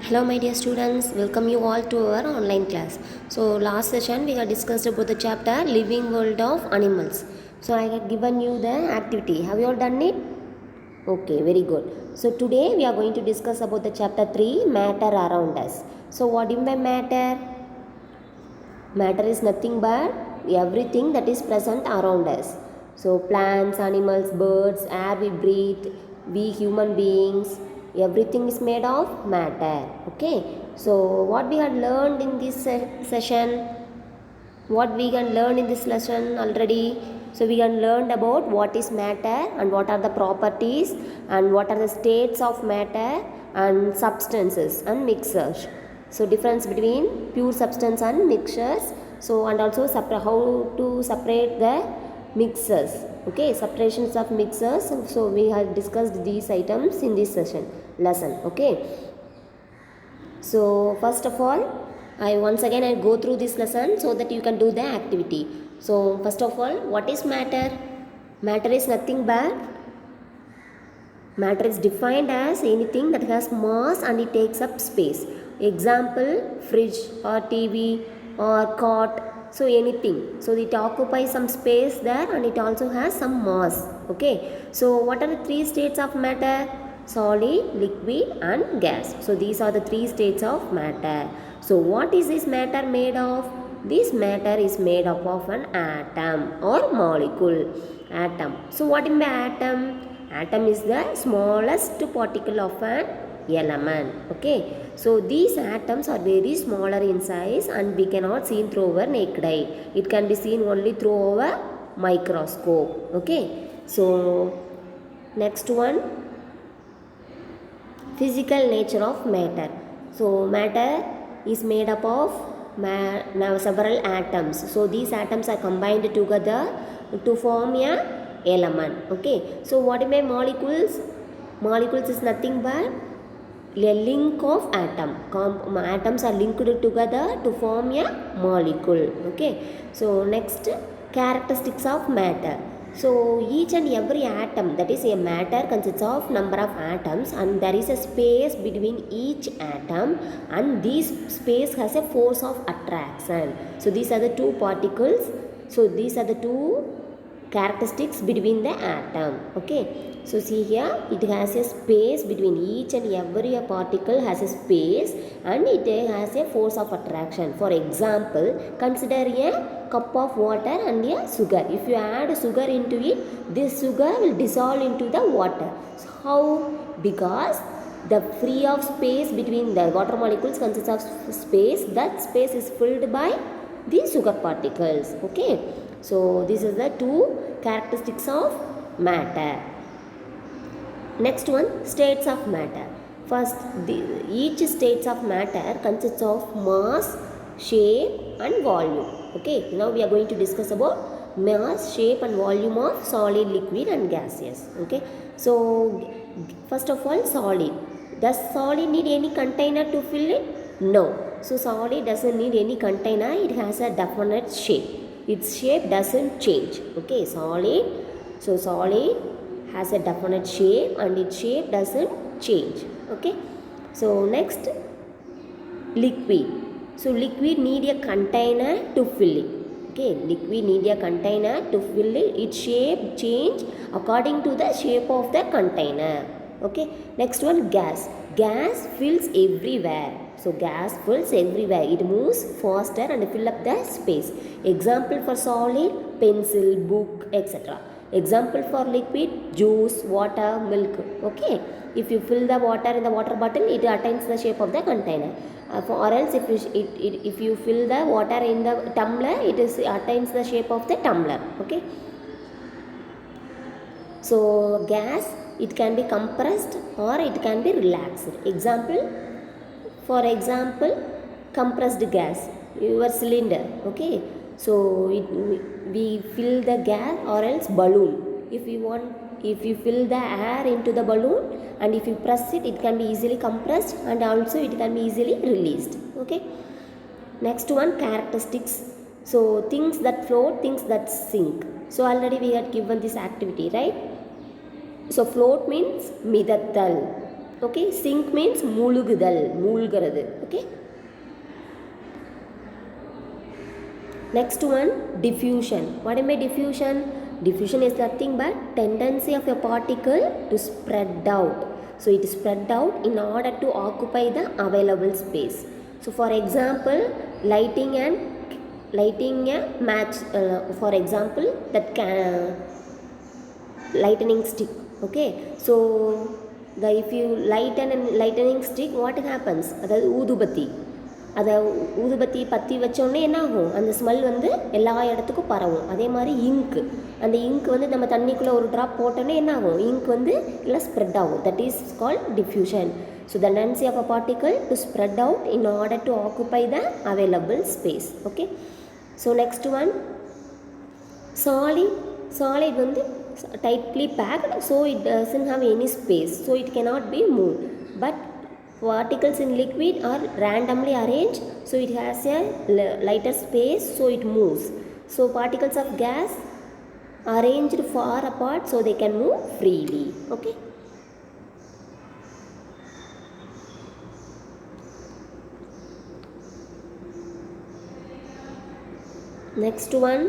Hello my dear students, welcome you all to our online class. So last session we have discussed about the chapter Living World of Animals. So I had given you the activity. Have you all done it? Okay, very good. So today we are going to discuss about the chapter 3 Matter Around Us. So what do you mean by matter? Matter is nothing but everything that is present around us. So plants, animals, birds, air we breathe, we human beings, everything is made of matter. Okay. So what we had learned in this session, what we can learn in this lesson already. So we can learn about what is matter and what are the properties and what are the states of matter and substances and mixtures. So difference between pure substance and mixtures. So and also how to separate the mixtures. Okay, separations of mixtures. So we have discussed these items in this lesson. Okay. So first of all, I go through this lesson so that you can do the activity. So first of all, what is matter? Matter is nothing but matter is defined as anything that has mass and it takes up space. Example, fridge or TV or cot. So anything. So it occupies some space there and it also has some mass. Okay. So what are the three states of matter? Solid, liquid and gas. So these are the three states of matter. So what is this matter made of? This matter is made up of an atom or molecule. Atom. So what is the atom? Atom is the smallest particle of an element. Okay. So these atoms are very smaller in size and we cannot see through our naked eye. It can be seen only through our microscope. Okay. So next one, physical nature of matter. So matter is made up of now several atoms. So these atoms are combined together to form a element. Okay. So what are my molecules? Molecules is nothing but a link of atom. Atoms are linked together to form a molecule. Okay. So next, characteristics of matter. So each and every atom, that is a matter, consists of number of atoms and there is a space between each atom and this space has a force of attraction. So these are the two particles. So these are the two characteristics between the atom. Okay. So see here, it has a space between each and every particle has a space and it has a force of attraction. For example, consider a cup of water and a sugar. If you add sugar into it, this sugar will dissolve into the water. So how? Because the free of space between the water molecules consists of space. That space is filled by the sugar particles. Okay. So this is the two characteristics of matter. Next one, states of matter. First, each states of matter consists of mass, shape and volume. Okay, now we are going to discuss about mass, shape and volume of solid, liquid and gaseous. Okay, so first of all, solid. Does solid need any container to fill it? No. So solid doesn't need any container, it has a definite shape. Its shape doesn't change. Okay, solid. So solid has a definite shape and its shape doesn't change. Okay. So next, liquid. So liquid need a container to fill it. Okay, liquid need a container to fill it. Its shape change according to the shape of the container. Okay. Next one, gas. Gas fills everywhere. So gas fills everywhere. It moves faster and fill up the space. Example for solid, pencil, book, etc. Example for liquid, juice, water, milk. Okay. If you fill the water in the water bottle, it attains the shape of the container. Or else if you fill the water in the tumbler, it attains the shape of the tumbler. Okay. So gas, it can be compressed or it can be relaxed. For example, compressed gas, your cylinder. Okay. So we fill the gas or else balloon. If you fill the air into the balloon and if you press it, it can be easily compressed and also it can be easily released. Okay. Next one, characteristics. So things that float, things that sink. So already we had given this activity, right? So float means midattal. Okay, sink means மூழ்குதல், மூழ்கிறது. Okay. Next one, diffusion. What am I diffusion? Diffusion is nothing but tendency of a particle to spread out. So it is spread out in order to occupy the available space. So for example, lighting a match, for example, that lightning stick. Okay, so if you light a lightning stick, what happens? அதாவது ஊதுபத்தி, அதை ஊதுபத்தி பற்றி வச்சோடனே என்ன ஆகும்? அந்த smell வந்து எல்லா இடத்துக்கும் பரவும். அதே மாதிரி இங்க், அந்த இங்க் வந்து நம்ம தண்ணிக்குள்ளே ஒரு ட்ராப் போட்டோன்னே என்ன ஆகும்? இங்க் வந்து எல்லாம் ஸ்ப்ரெட் ஆகும். That is called diffusion. So the tendency of a particle to spread out in order to occupy the available space. Okay. So next one, solid வந்து tightly packed, so it doesn't have any space, so it cannot be moved. But particles in liquid are randomly arranged, so it has a lighter space, so it moves. So particles of gas arranged far apart, so they can move freely. Okay. Next one,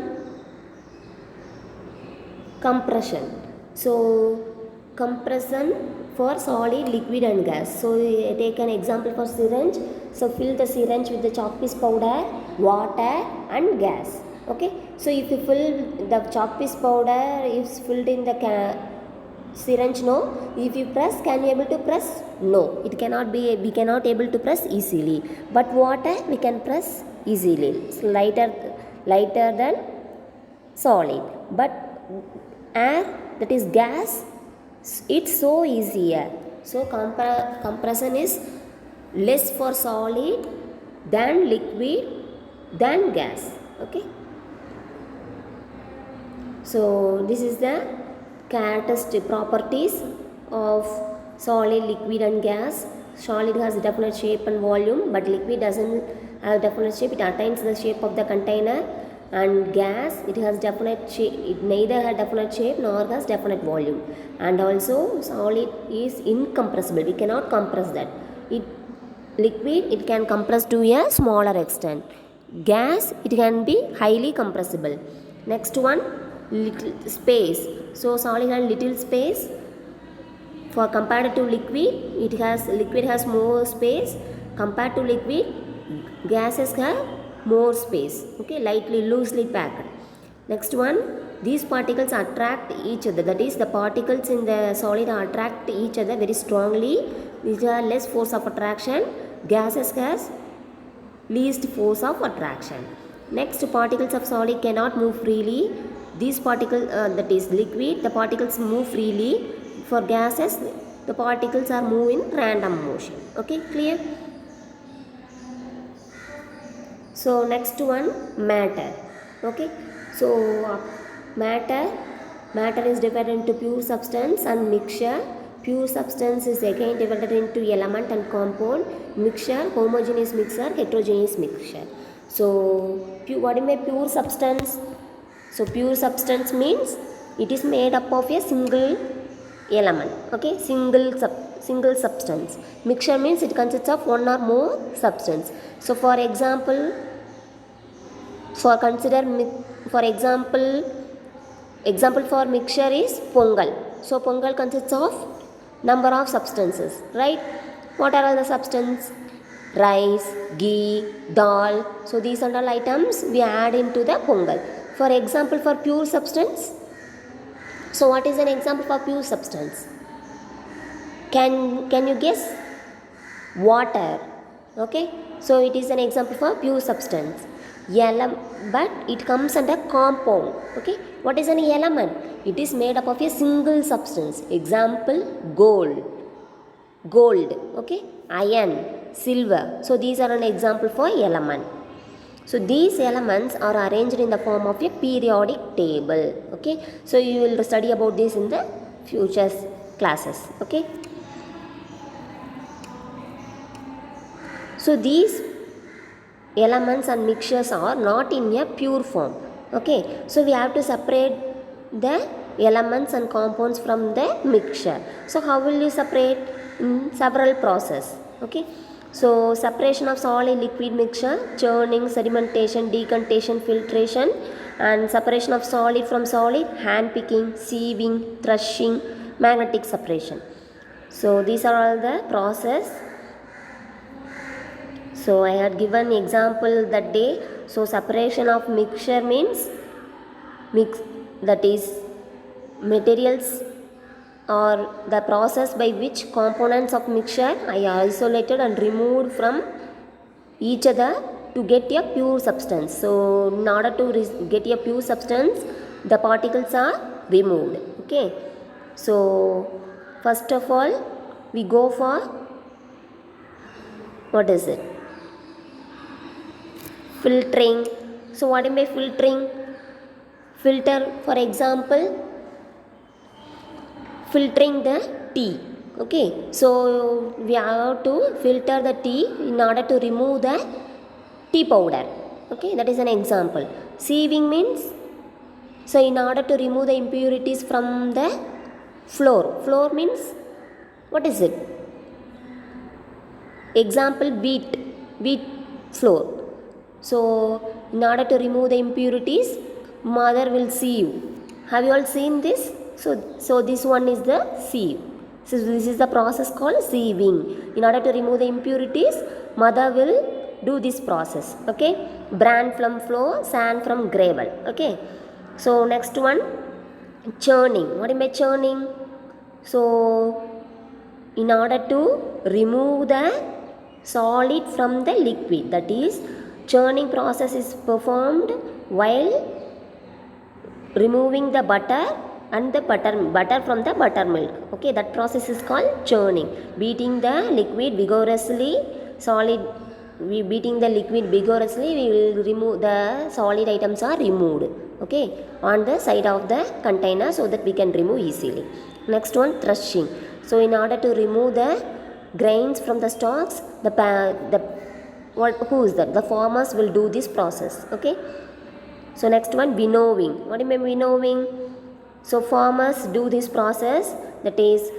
compression. So compression for solid, liquid and gas. So take an example for syringe. So fill the syringe with the chalk piece powder, water and gas. Okay, so if you fill the chalk piece powder is filled in the syringe, no. If you press, can you able to press? No, it cannot be, we cannot able to press easily. But water we can press easily. It's lighter than solid. But air, that is gas, it's so easier. So compression is less for solid than liquid than gas. Okay. So this is the characteristic properties of solid, liquid and gas. Solid has a definite shape and volume, but liquid doesn't have definite shape. It attains the shape of the container. And gas, it has definite shape, it neither has definite shape nor has definite volume. And also solid is incompressible, we cannot compress that. Liquid, it can compress to a smaller extent. Gas, it can be highly compressible. Next one, little space. So solid has little space. For compared to liquid, liquid has more space. Compared to liquid, gases have more space. Okay, loosely packed. Next one, these particles attract each other, that is the particles in the solid attract each other very strongly, which are less force of attraction. Gases has least force of attraction. Next, particles of solid cannot move freely. These particles, that is liquid, the particles move freely. For gases, the particles are move in random motion. Okay, clear? So next one, matter. Okay, so matter is divided into pure substance and mixture. Pure substance is again divided into element and compound. Mixture, homogeneous mixture, heterogeneous mixture. So what do you mean pure substance? So pure substance means it is made up of a single element. Okay, single substance. Mixture means it consists of one or more substance. So for example, example for mixture is pongal. So pongal consists of number of substances, right? What are all the substances? Rice, ghee, dal. So these are all items we add into the pongal. For example, for pure substance, so what is an example for pure substance? Can you guess? Water. Okay, so it is an example for pure substance. But it comes under compound. Okay, what is an element? It is made up of a single substance. Example, gold. Okay, iron, silver. So these are an example for element. So these elements are arranged in the form of a periodic table. Okay, so you will study about this in the future classes. Okay, so these elements and mixtures are not in a pure form. Okay, so we have to separate the elements and compounds from the mixture. So how will you separate? in several process. Okay, so separation of solid liquid mixture, churning, sedimentation, decantation, filtration, and separation of solid from solid, hand picking, sieving, threshing, magnetic separation. So these are all the process. So I had given example that day. So separation of mixture means that is materials or the process by which components of mixture are isolated and removed from each other to get a pure substance. So in order to get a pure substance, the particles are removed. Okay, so first of all we go for, what is it, filtering. So what am I filtering? Filter, for example, filtering the tea. Okay, so we have to filter the tea in order to remove the tea powder. Okay, that is an example. Sieving means, so in order to remove the impurities from the flour. Flour means, what is it? Example, wheat flour. So in order to remove the impurities, mother will sieve. Have you all seen this? So this one is the sieve. So this is the process called sieving. In order to remove the impurities, mother will do this process. Okay, bran from flour, sand from gravel. Okay, so next one, churning. What am I churning? So in order to remove the solid from the liquid, that is, churning process is performed while removing the butter and the butter from the buttermilk. Okay, that process is called churning. Beating the liquid vigorously, beating the liquid vigorously, we will remove the solid items are removed. Okay, on the side of the container, so that we can remove easily. Next one, threshing. So in order to remove the grains from the stalks, who is that? The farmers will do this process. Okay, so next one, winnowing. What do you mean winnowing? So farmers do this process, that is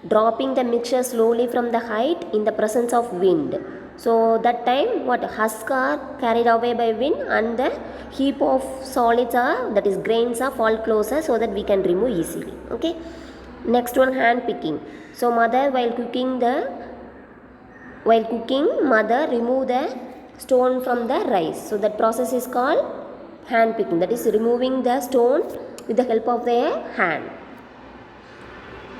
dropping the mixture slowly from the height in the presence of wind. So that time, what, husks are carried away by wind and the heap of solids are, that is grains are, fall closer so that we can remove easily. Okay, next one, hand picking. So mother, while cooking, mother remove the stone from the rice. So that process is called hand picking, that is removing the stone with the help of their hand.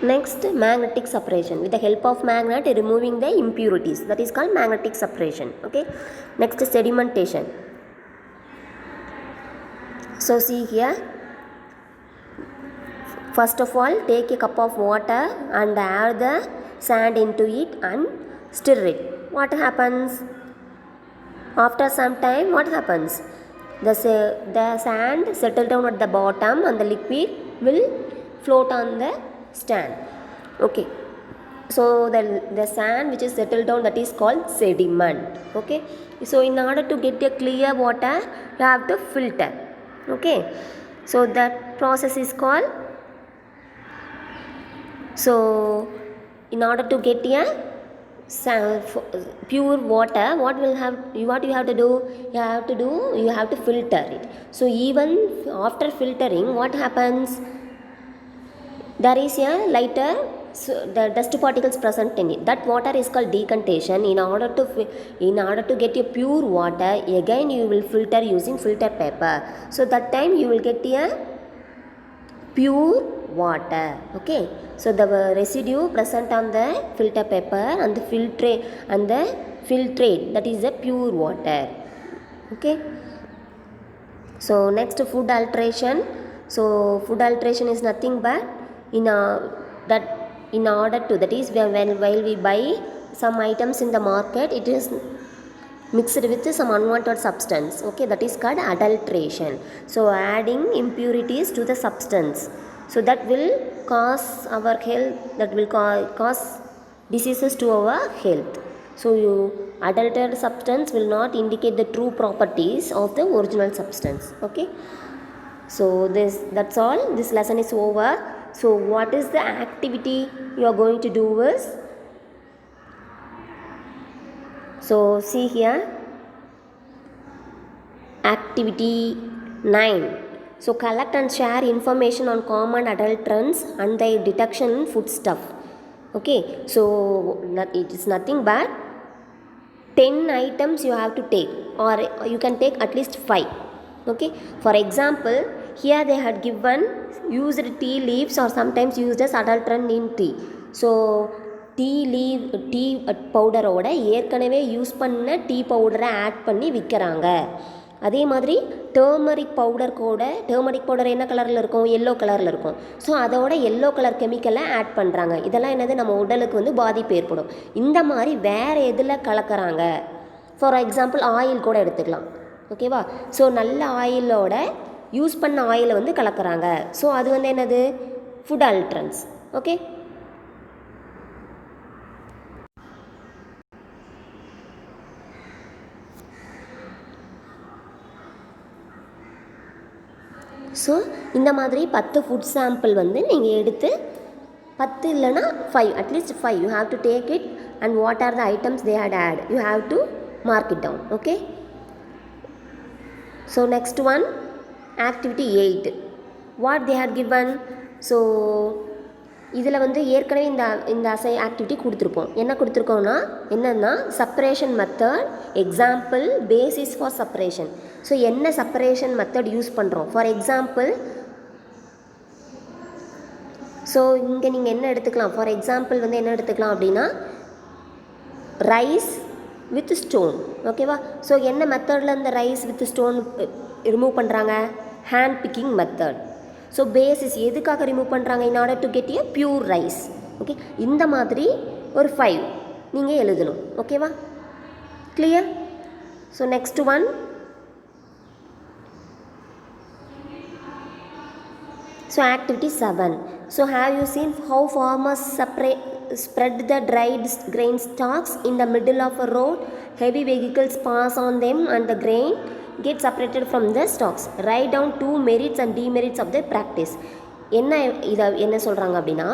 Next, magnetic separation. With the help of magnet, removing the impurities, that is called magnetic separation. Okay, next, sedimentation. So see here, first of all, take a cup of water and add the sand into it and stir it. What happens? After some time, what happens? The sand settle down at the bottom and the liquid will float on the stand. Okay, so the sand which is settled down, that is called sediment. Okay, so in order to get a clear water, you have to filter. Okay, so that process is called, so in order to get a pure water, what you have to do? You have to filter it. So even after filtering, what happens? There is a lighter, so the dust particles present in it. That water is called decantation. In order to get a pure water, again you will filter using filter paper. So that time you will get a pure water. Okay, so the residue present on the filter paper and the filtrate, that is the pure water. Okay, so next, food alteration. So food alteration is nothing but that is while we buy some items in the market, it is mixed with some unwanted substance. Okay, that is called adulteration. So adding impurities to the substance, so that will cause our health, that will cause diseases to our health. So adulterated substance will not indicate the true properties of the original substance. Okay, so that's all. This lesson is over. So what is the activity you are going to do is, So see here, activity 9. So collect and share information on common adult trends and their detection in foodstuff. Okay, so it is nothing but 10 items you have to take, or you can take at least 5. Okay, for example, here they had given used tea leaves or sometimes used as adult trend in tea. So tea பவுடரோட ஏற்கனவே use பண்ண tea பவுடரை add பண்ணி விற்கிறாங்க. அதே மாதிரி turmeric powder என்ன கலரில் இருக்கும்? எல்லோ கலரில் இருக்கும். ஸோ அதோட எல்லோ கலர் கெமிக்கலை ஆட் பண்ணுறாங்க. இதெல்லாம் என்னது, நம்ம உடலுக்கு வந்து பாதிப்பு ஏற்படும். இந்த மாதிரி வேறு எதில் கலக்கிறாங்க? ஃபார் எக்ஸாம்பிள் ஆயில் கூட எடுத்துக்கலாம். ஓகேவா? ஸோ நல்ல ஆயிலோட யூஸ் பண்ண ஆயிலை வந்து கலக்கிறாங்க. ஸோ அது வந்து என்னது, ஃபுட் அல்ட்ரன்ஸ். ஓகே, ஸோ இந்த மாதிரி 10 ஃபுட் சாம்பிள் வந்து நீங்கள் எடுத்து 10 இல்லைனா 5, at least 5 you have to take it and what are the items they had out, you have to mark it down. Okay, so next one, activity 8. What they had given? So இதில் வந்து ஏற்கனவே இந்த activity கொடுத்துருப்போம். என்ன கொடுத்துருக்கோன்னா என்னென்னா, separation method, example, basis for separation. So என்ன separation method use பண்ணுறோம்? ஃபார் எக்ஸாம்பிள், ஸோ இங்கே நீங்கள் என்ன எடுத்துக்கலாம்? ஃபார் எக்ஸாம்பிள் வந்து என்ன எடுத்துக்கலாம் அப்படின்னா, ரைஸ் வித் ஸ்டோன். ஓகேவா? ஸோ என்ன மெத்தடில் இந்த ரைஸ் வித் ஸ்டோன் ரிமூவ் பண்ணுறாங்க? Hand picking method. So basis எதுக்காக ரிமூவ் பண்ணுறாங்க? In order to get a pure rice. Okay, இந்த மாதிரி ஒரு 5 நீங்கள் எழுதணும். ஓகேவா? Clear? So next one, so activity 7. So have you seen how farmers spread the dried grain stalks in the middle of a road? Heavy vehicles pass on them and the grain get separated from the stalks. Write down 2 merits and demerits of the practice. என்ன சொல்கிறாங்க அப்படின்னா,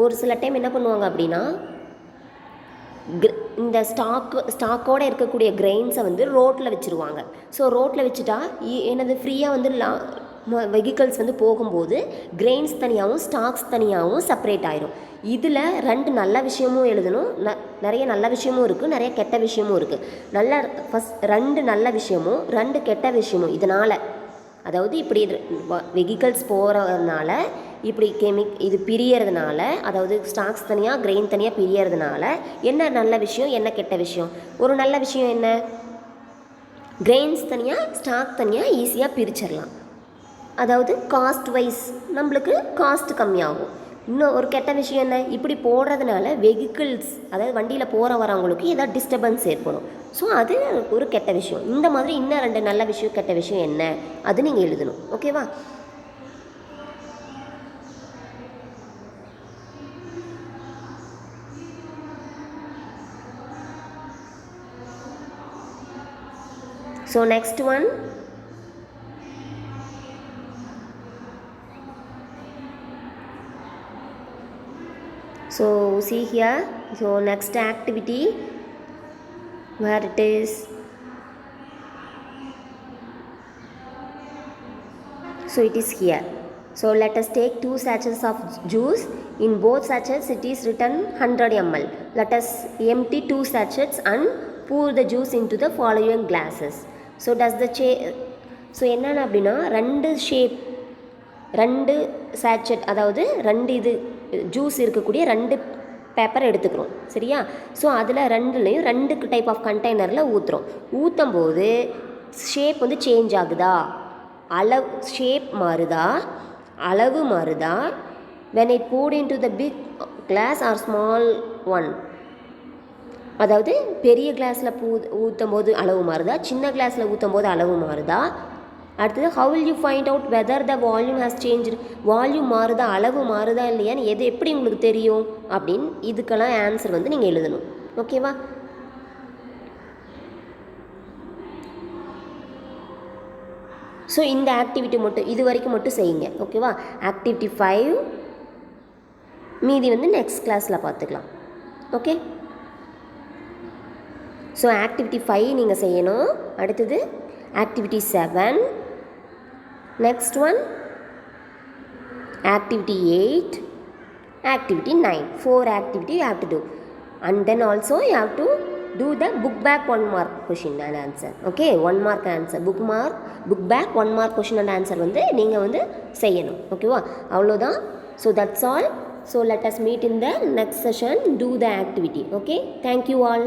ஒரு சில time என்ன பண்ணுவாங்க அப்படின்னா, இந்த ஸ்டாக்கோடு இருக்கக்கூடிய கிரெயின்ஸை வந்து ரோட்டில் வச்சுருவாங்க. ஸோ ரோட்டில் வச்சுட்டா என்னது, ஃப்ரீயாக வந்து வெஹிக்கல்ஸ் வந்து போகும்போது கிரெயின்ஸ் தனியாகவும் ஸ்டாக்ஸ் தனியாகவும் செப்பரேட் ஆயிரும். இதில் 2 நல்ல விஷயமும் எழுதணும், நிறைய நல்ல விஷயமும் இருக்குது, நிறைய கெட்ட விஷயமும் இருக்குது. ஃபஸ்ட் 2 நல்ல விஷயமும் 2 கெட்ட விஷயமும். இதனால், அதாவது இப்படி வெஹிக்கல்ஸ் போகிறதுனால, இப்படி இது பிரியறதுனால, அதாவது ஸ்டாக்ஸ் தனியாக கிரெயின் தனியாக பிரியறதுனால என்ன நல்ல விஷயம், என்ன கெட்ட விஷயம்? ஒரு நல்ல விஷயம் என்ன, கிரெயின்ஸ் தனியாக ஸ்டாக் தனியாக ஈஸியாக பிரிச்சிடலாம். அதாவது காஸ்ட் வைஸ் நம்மளுக்கு காஸ்ட் கம்மியாகும். இன்னும் ஒரு கெட்ட விஷயம் என்ன, இப்படி போடுறதுனால வெஹிக்கிள்ஸ், அதாவது வண்டியில் வரவங்களுக்கு ஏதாவது டிஸ்டர்பன்ஸ் ஏற்படும். ஸோ அது ஒரு கெட்ட விஷயம். இந்த மாதிரி இன்னும் 2 நல்ல விஷயம் கெட்ட விஷயம் என்ன, அது நீங்கள் எழுதணும். ஓகேவா? So next one, so see here, so next activity where it is, so it is here. So let us take 2 sachets of juice. In both sachets it is written 100 ml. Let us empty 2 sachets and pour the juice into the following glasses. So does the so என்னன்னா அப்படின்னா, 2 shape, 2 சாச்செட், அதாவது 2 இது juice இருக்கக்கூடிய 2 paper எடுத்துக்கிறோம். சரியா? So அதில் 2லையும் 2 type of கண்டெய்னரில் ஊற்றும் போது ஷேப் வந்து சேஞ்ச் ஆகுதா, ஷேப் மாறுதா, அளவு மாறுதா? when it poured into the big glass or small one, அதாவது பெரிய கிளாஸில் ஊற்றும் போது அளவு மாறுதா, சின்ன கிளாஸில் ஊற்றும் போது அளவு மாறுதா? அடுத்தது, how will you find out whether the volume has changed? Volume மாறுதா, அளவு மாறுதா இல்லையான்னு எப்படி உங்களுக்கு தெரியும் அப்படின்னு இதுக்கெல்லாம் ஆன்சர் வந்து நீங்கள் எழுதணும். ஓகேவா? ஸோ இந்த ஆக்டிவிட்டி மட்டும் இது வரைக்கும் மட்டும் செய்யுங்க. ஓகேவா? ஆக்டிவிட்டி 5 மீதி வந்து நெக்ஸ்ட் கிளாஸில் பார்த்துக்கலாம். ஓகே? ஸோ ஆக்டிவிட்டி 5 நீங்கள் செய்யணும். அடுத்தது activity 7, next one activity 8, activity 9. 4 activity you have to do, and then also you have to do the book back 1 mark question and answer. Okay, 1 mark answer, book back 1 mark question and answer வந்து நீங்கள் வந்து செய்யணும். ஓகேவா, அவ்வளோதான். So that's all. So let us meet in the next session, do the activity. Okay, thank you all.